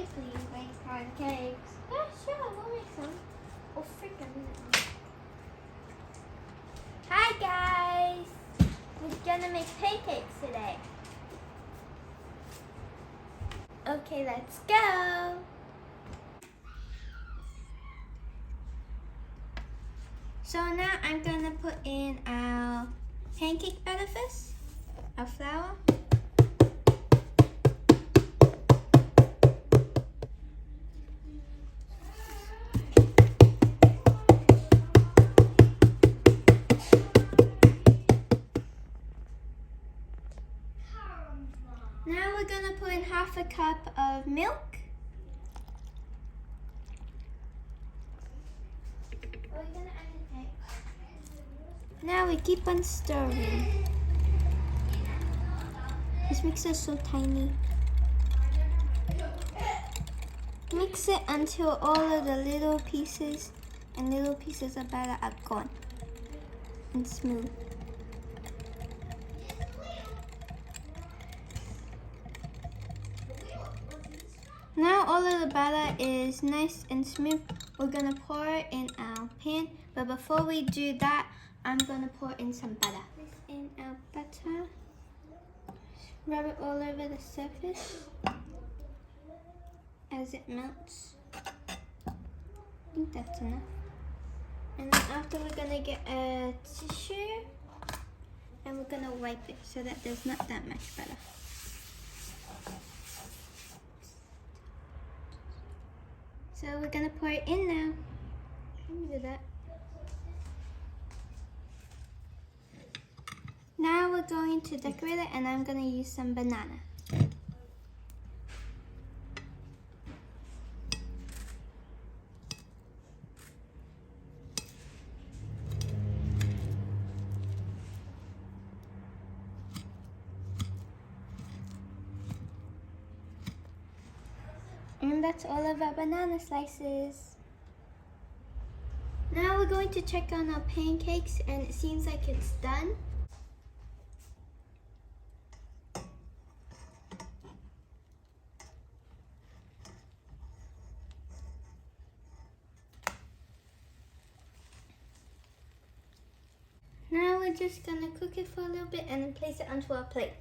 please make pancakes? Yeah, sure, we'll make some. Oh, freaking. Hi, guys. We're gonna make pancakes today. Okay, let's go. So now I'm gonna put in our pancake batter first, our flour. Now we're gonna put in half a cup of milk. Now we keep on stirring. This mixer is so tiny. Mix it until all of the little pieces of batter are gone and smooth. Now all of the batter is nice and smooth. We're gonna pour it in our pan, but before we do that, I'm gonna pour in some butter. This in our butter. Rub it all over the surface as it melts. I think that's enough. And then after, we're gonna get a tissue and we're gonna wipe it so that there's not that much butter. So we're gonna pour it in now. Let me do that. Now we're going to decorate it, and I'm gonna use some banana. And that's all of our banana slices. Now we're going to check on our pancakes, and it seems like it's done. Now we're just gonna cook it for a little bit and then place it onto our plate.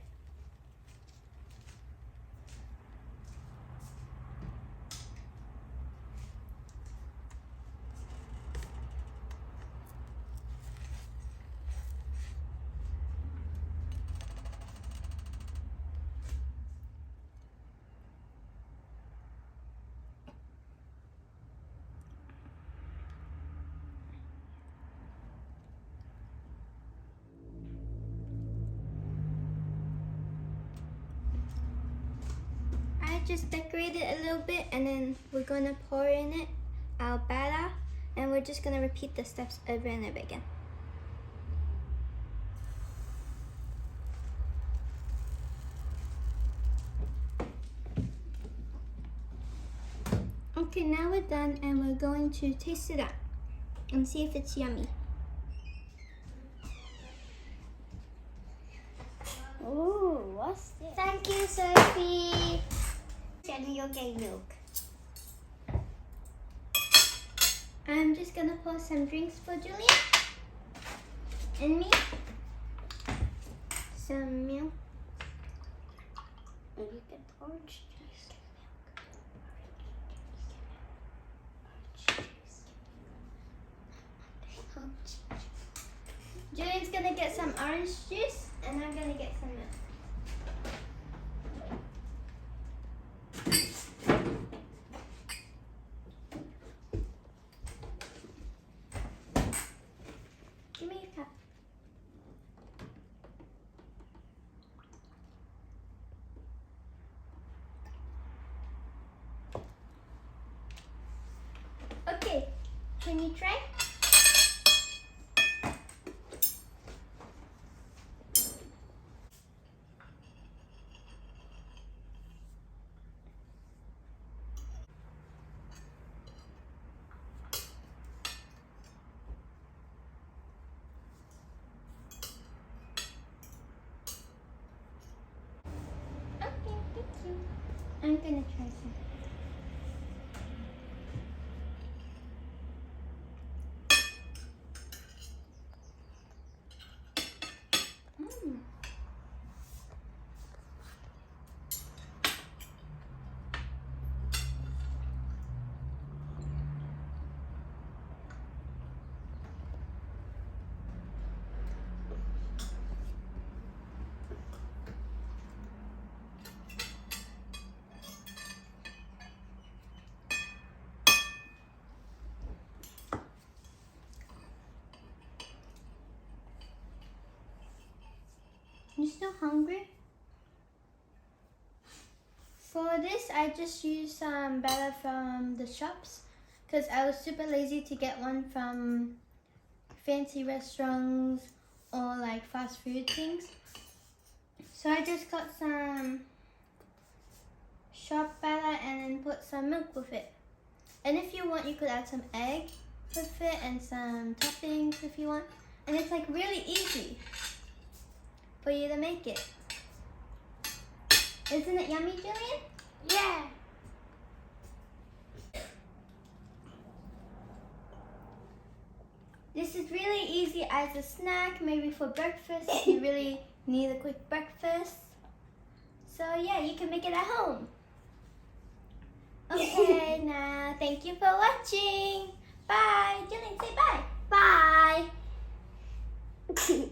Just decorate it a little bit, and then we're going to pour in it our batter, and we're just going to repeat the steps over and over again. Okay, now we're done, and we're going to taste it out and see if it's yummy. Ooh, what's this? Thank you, Sophie. Jenny, you'll get milk. I'm just gonna pour some drinks for Julia and me. Some milk. And you get orange juice. Julian's gonna get some orange juice, and I'm gonna get some milk. Give me your cup. Okay, can you try? I'm gonna try some. You still hungry? For this, I just used some batter from the shops because I was super lazy to get one from fancy restaurants or like fast food things. So I just got some shop batter and then put some milk with it. And if you want, you could add some egg with it and some toppings if you want. And it's like really easy for you to make it. Isn't it yummy, Jillian? Yeah. This is really easy as a snack, maybe for breakfast if you really need a quick breakfast. So yeah, you can make it at home. Okay, now thank you for watching. Bye. Jillian, say bye. Bye.